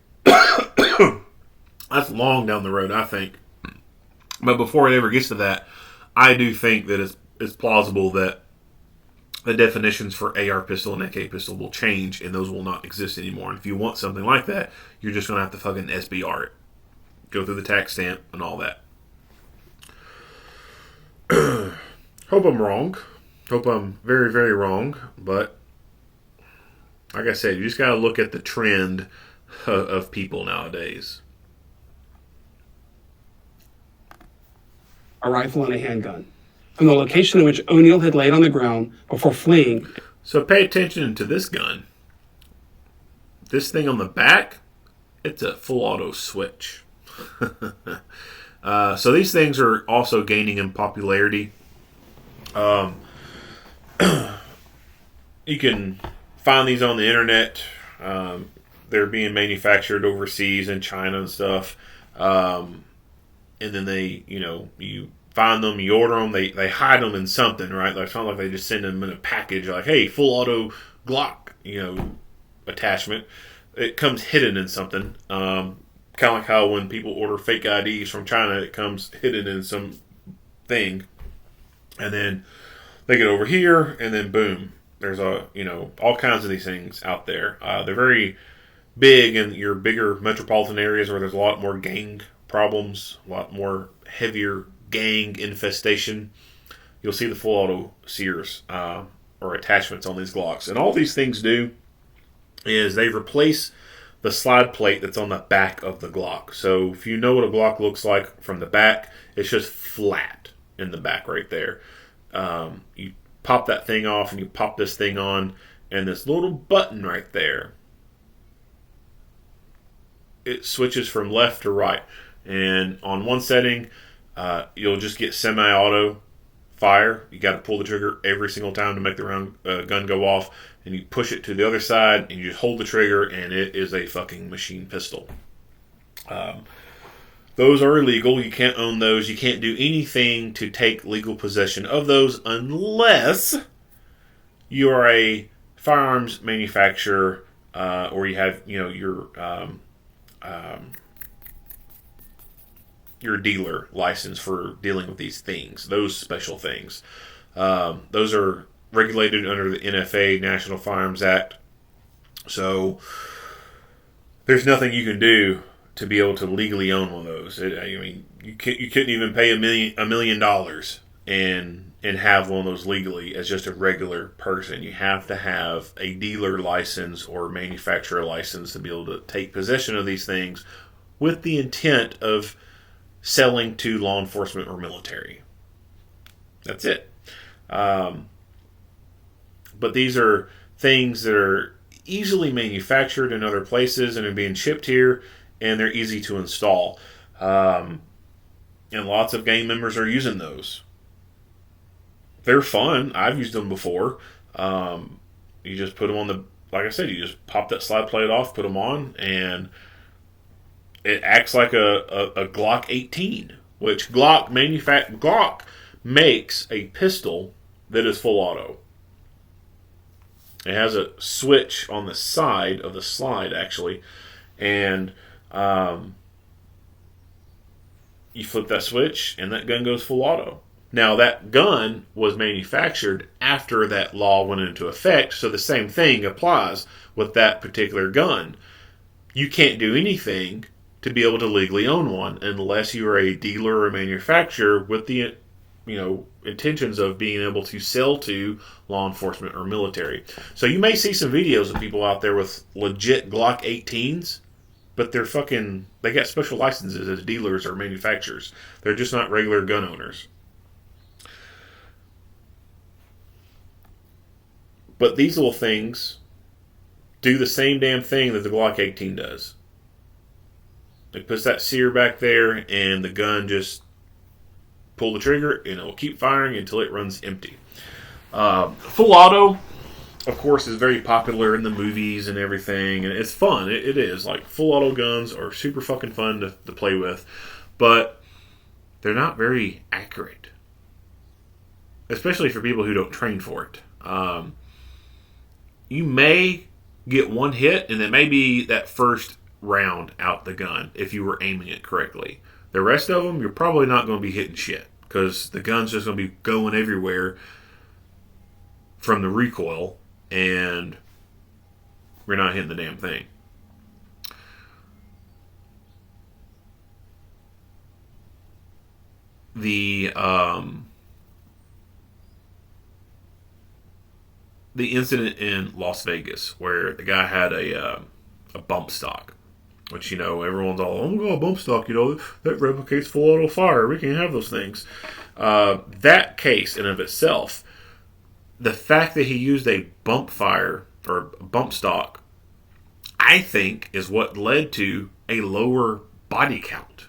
That's long down the road, I think. But before it ever gets to that, I do think that it's plausible that the definitions for AR pistol and AK pistol will change, and those will not exist anymore. And if you want something like that, you're just going to have to fucking SBR it. Go through the tax stamp and all that. Hope I'm wrong. Hope I'm very, very wrong. But like I said, you just got to look at the trend of people nowadays. A rifle and a handgun from the location in which Oneal had laid on the ground before fleeing. So pay attention to this gun. This thing on the back, it's a full auto switch. So these things are also gaining in popularity. You can find these on the internet. They're being manufactured overseas in China and stuff. And then they, you find them, you order them, they hide them in something, right? Like, it's not like they just send them in a package like, hey, full auto Glock, attachment. It comes hidden in something. Kind of like how when people order fake IDs from China, it comes hidden in some thing. And then they get over here, and then boom, there's all kinds of these things out there. They're very big in your bigger metropolitan areas where there's a lot more gang problems, a lot more heavier gang infestation. You'll see the full auto sears or attachments on these Glocks. And all these things do is they replace the slide plate that's on the back of the Glock. So if you know what a Glock looks like from the back, it's just flat in the back right there. You pop that thing off and you pop this thing on, and this little button right there, it switches from left to right. And on one setting, you'll just get semi-auto fire. You got to pull the trigger every single time to make the gun go off. And you push it to the other side, and you just hold the trigger, and it is a fucking machine pistol. Those are illegal. You can't own those. You can't do anything to take legal possession of those unless you are a firearms manufacturer or you have your dealer license for dealing with these things, those special things. Those are regulated under the NFA, National Firearms Act. So there's nothing you can do to be able to legally own one of those. You couldn't even pay $1 million and have one of those legally as just a regular person. You have to have a dealer license or manufacturer license to be able to take possession of these things with the intent of selling to law enforcement or military. That's it. But these are things that are easily manufactured in other places and are being shipped here, and they're easy to install. And lots of gang members are using those. They're fun. I've used them before. You just put them on the, like I said, you just pop that slide plate off, put them on, and it acts like a Glock 18, which Glock makes a pistol that is full auto. It has a switch on the side of the slide, actually, and you flip that switch, and that gun goes full auto. Now, that gun was manufactured after that law went into effect, so the same thing applies with that particular gun. You can't do anything to be able to legally own one unless you are a dealer or manufacturer with the intentions of being able to sell to law enforcement or military. So you may see some videos of people out there with legit Glock 18s, but they got special licenses as dealers or manufacturers. They're just not regular gun owners. But these little things do the same damn thing that the Glock 18 does. It puts that sear back there, and the gun just pull the trigger, and it will keep firing until it runs empty. Full auto, of course, is very popular in the movies and everything, and it's fun. It is. Like, full auto guns are super fucking fun to play with, but they're not very accurate, especially for people who don't train for it. You may get one hit, and it may be that first round out the gun if you were aiming it correctly. The rest of them, you're probably not going to be hitting shit because the gun's just going to be going everywhere from the recoil, and we're not hitting the damn thing. The incident in Las Vegas where the guy had a bump stock, which, everyone's all, oh my god, bump stock, that replicates full auto fire. We can't have those things. That case in of itself, the fact that he used a bump fire or bump stock, I think, is what led to a lower body count.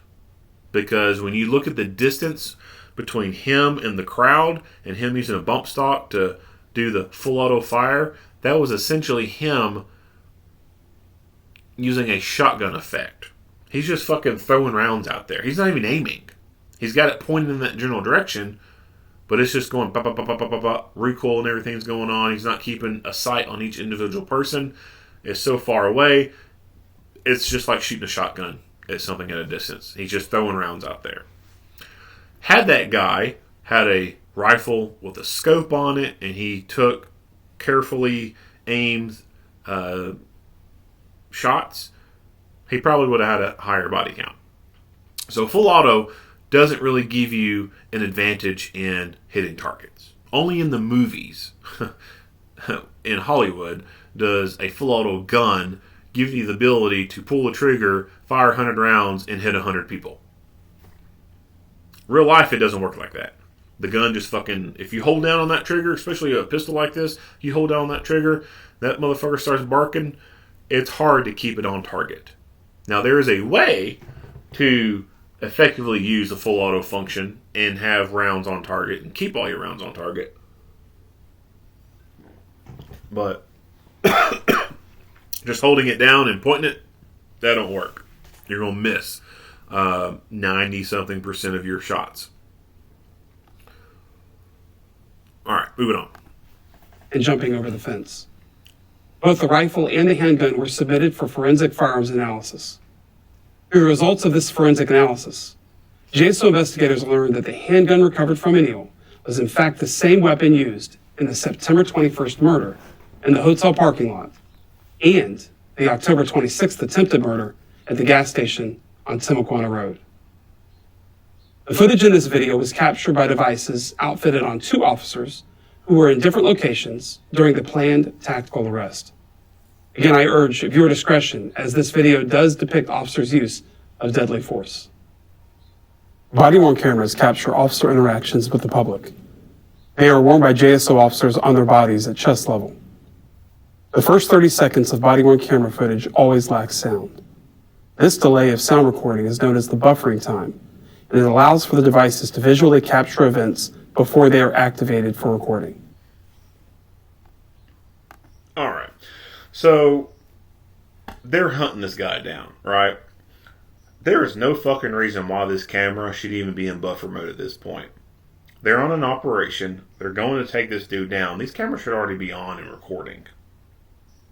Because when you look at the distance between him and the crowd, and him using a bump stock to do the full auto fire, that was essentially him using a shotgun effect. He's just fucking throwing rounds out there. He's not even aiming. He's got it pointed in that general direction, but it's just going recoil and everything's going on. He's not keeping a sight on each individual person. It's so far away, it's just like shooting a shotgun at something at a distance. He's just throwing rounds out there. Had that guy had a rifle with a scope on it, and he took carefully aimed shots, he probably would have had a higher body count. So full auto doesn't really give you an advantage in hitting targets. Only in the movies, in Hollywood, does a full auto gun give you the ability to pull the trigger, fire 100 rounds, and hit 100 people. Real life, it doesn't work like that. The gun just fucking, if you hold down on that trigger, especially a pistol like this, you hold down on that trigger, that motherfucker starts barking, it's hard to keep it on target. Now, there is a way to effectively use the full auto function and have rounds on target and keep all your rounds on target. But just holding it down and pointing it, that don't work. You're going to miss 90-something% of your shots. All right, moving on. And jumping over the fence. Both the rifle and the handgun were submitted for forensic firearms analysis. Through the results of this forensic analysis, JSO investigators learned that the handgun recovered from Oneal was in fact the same weapon used in the September 21st murder in the hotel parking lot and the October 26th attempted murder at the gas station on Timuquana Road. The footage in this video was captured by devices outfitted on 2 officers who were in different locations during the planned tactical arrest. Again, I urge viewer discretion, as this video does depict officers' use of deadly force. Body-worn cameras capture officer interactions with the public. They are worn by JSO officers on their bodies at chest level. The first 30 seconds of body-worn camera footage always lacks sound. This delay of sound recording is known as the buffering time, and it allows for the devices to visually capture events before they are activated for recording. All right. So they're hunting this guy down, right? There is no fucking reason why this camera should even be in buffer mode at this point. They're on an operation. They're going to take this dude down. These cameras should already be on and recording.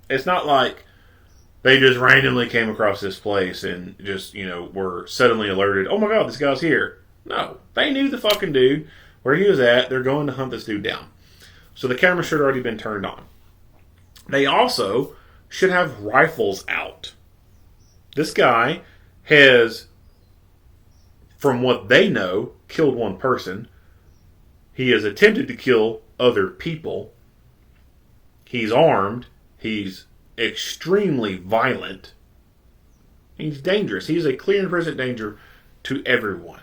It's not like they just randomly came across this place and just, were suddenly alerted, oh my god, this guy's here. No. They knew the fucking dude, where he was at. They're going to hunt this dude down. So the camera should have already been turned on. They also should have rifles out. This guy has, from what they know, killed one person. He has attempted to kill other people. He's armed. He's extremely violent. He's dangerous. He is a clear and present danger to everyone.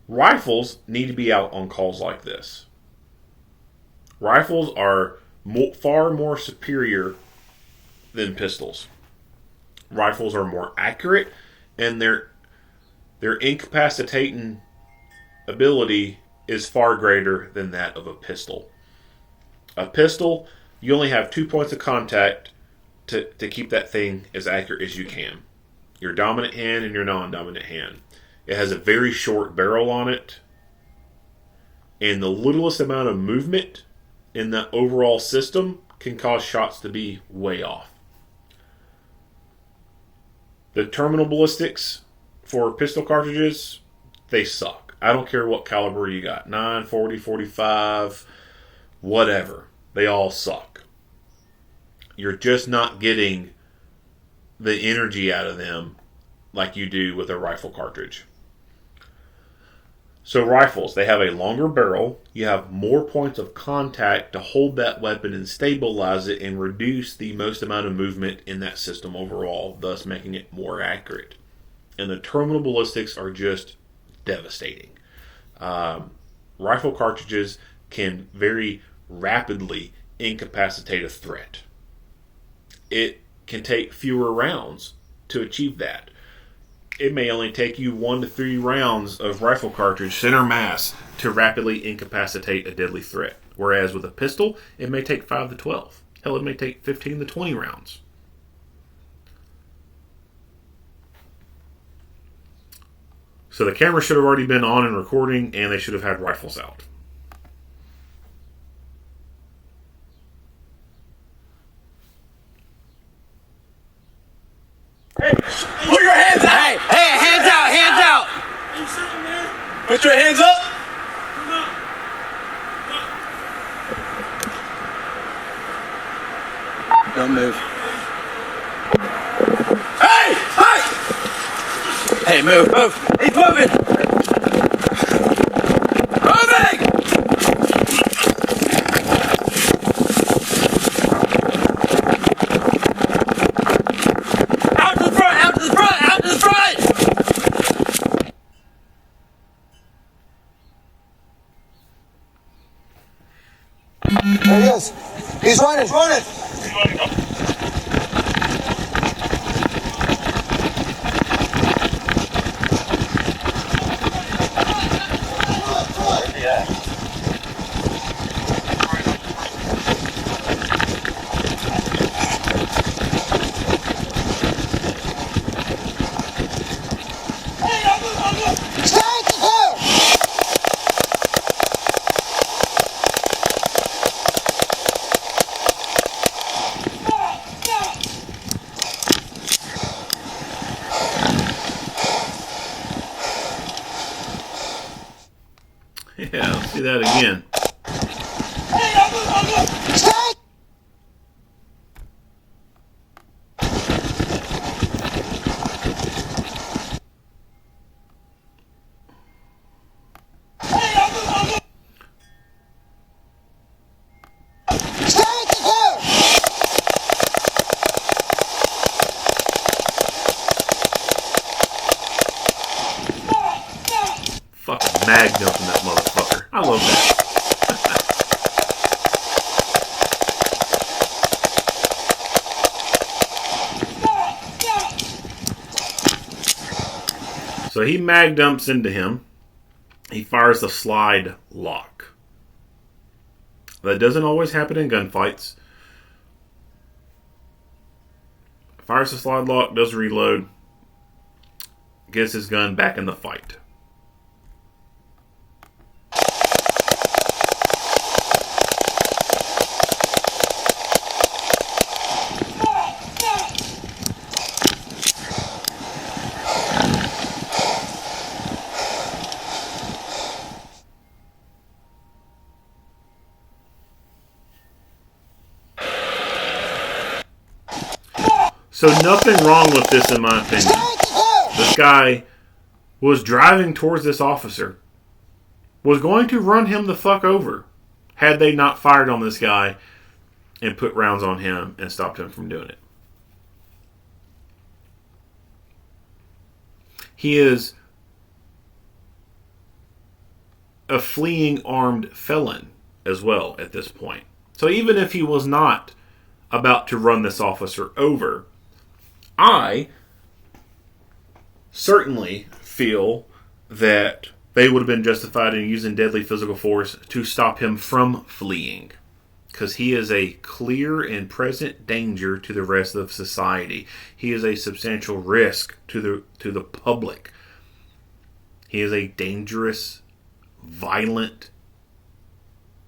Rifles need to be out on calls like this. Rifles are far more superior than pistols. Rifles are more accurate, and their incapacitating ability is far greater than that of a pistol. A pistol, you only have 2 points of contact to keep that thing as accurate as you can. Your dominant hand and your non-dominant hand. It has a very short barrel on it, and the littlest amount of movement in the overall system can cause shots to be way off. The terminal ballistics for pistol cartridges, they suck. I don't care what caliber you got. 9, 40, 45, whatever. They all suck. You're just not getting the energy out of them like you do with a rifle cartridge. So rifles, they have a longer barrel. You have more points of contact to hold that weapon and stabilize it and reduce the most amount of movement in that system overall, thus making it more accurate. And the terminal ballistics are just devastating. Rifle cartridges can very rapidly incapacitate a threat. It can take fewer rounds to achieve that. It may only take you 1 to 3 rounds of rifle cartridge center mass to rapidly incapacitate a deadly threat. Whereas with a pistol, it may take 5 to 12. Hell, it may take 15 to 20 rounds. So the camera should have already been on and recording, and they should have had rifles out. Hey, put your hands out! Hey, hands out, hands out! You sitting there? Put your hands up! Don't move. Hey! Hey! Hey, move, move! He's moving! Moving! Out to the front! Out to the front! Out to the front! There he is. He's running, running. Yeah, let's see that again. Fucking mag dumping that motherfucker. I love that. So he mag dumps into him. He fires the slide lock. That doesn't always happen in gunfights. Fires the slide lock, does reload, gets his gun back in the fight. So nothing wrong with this in my opinion. This guy was driving towards this officer. Was going to run him the fuck over. Had they not fired on this guy and put rounds on him and stopped him from doing it. He is a fleeing armed felon as well at this point. So even if he was not about to run this officer over, I certainly feel that they would have been justified in using deadly physical force to stop him from fleeing. Because he is a clear and present danger to the rest of society. He is a substantial risk to the public. He is a dangerous, violent,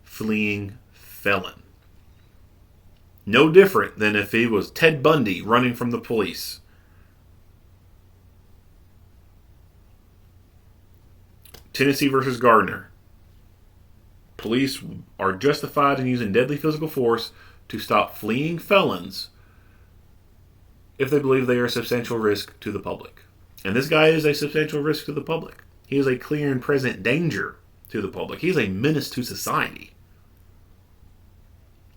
fleeing felon. No different than if he was Ted Bundy running from the police. Tennessee versus Gardner. Police are justified in using deadly physical force to stop fleeing felons if they believe they are a substantial risk to the public. And this guy is a substantial risk to the public. He is a clear and present danger to the public. He is a menace to society.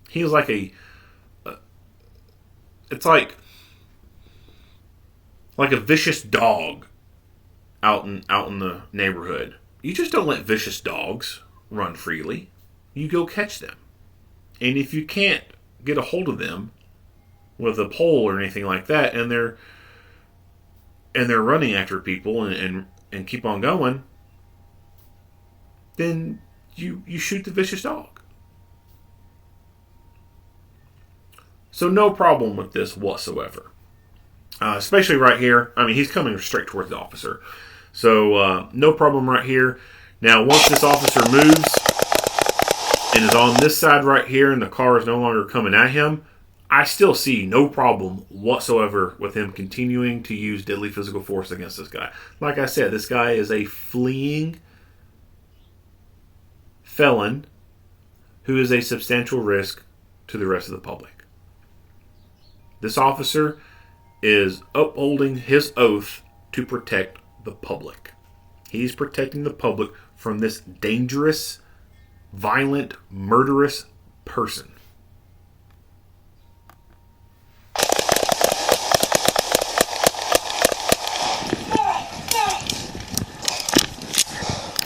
He is like it's like a vicious dog out in the neighborhood. You just don't let vicious dogs run freely. You go catch them. And if you can't get a hold of them with a pole or anything like that, and they're running after people and keep on going, then you shoot the vicious dog. So no problem with this whatsoever. Especially right here. I mean, he's coming straight towards the officer. So no problem right here. Now, once this officer moves and is on this side right here and the car is no longer coming at him, I still see no problem whatsoever with him continuing to use deadly physical force against this guy. Like I said, this guy is a fleeing felon who is a substantial risk to the rest of the public. This officer is upholding his oath to protect the public. He's protecting the public from this dangerous, violent, murderous person.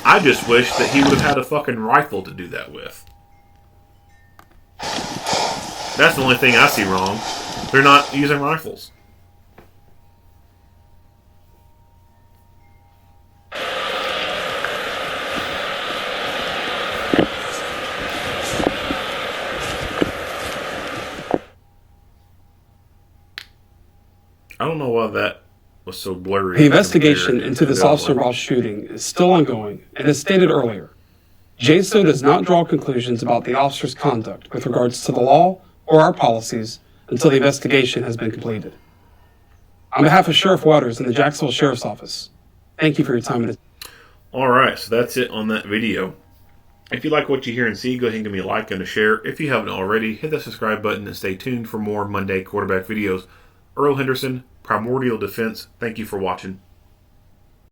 I just wish that he would have had a fucking rifle to do that with. That's the only thing I see wrong. They're not using rifles. I don't know why that was so blurry. The investigation into this officer-involved shooting is still ongoing, and as stated earlier, JSO does not draw conclusions about the officer's conduct with regards to the law or our policies until the investigation has been completed. On behalf of Sheriff Waters and the Jacksonville Sheriff's Office, thank you for your time. Alright, so that's it on that video. If you like what you hear and see, go ahead and give me a like and a share. If you haven't already, hit that subscribe button and stay tuned for more Monday quarterback videos. Earl Henderson, Primordial Defense, thank you for watching.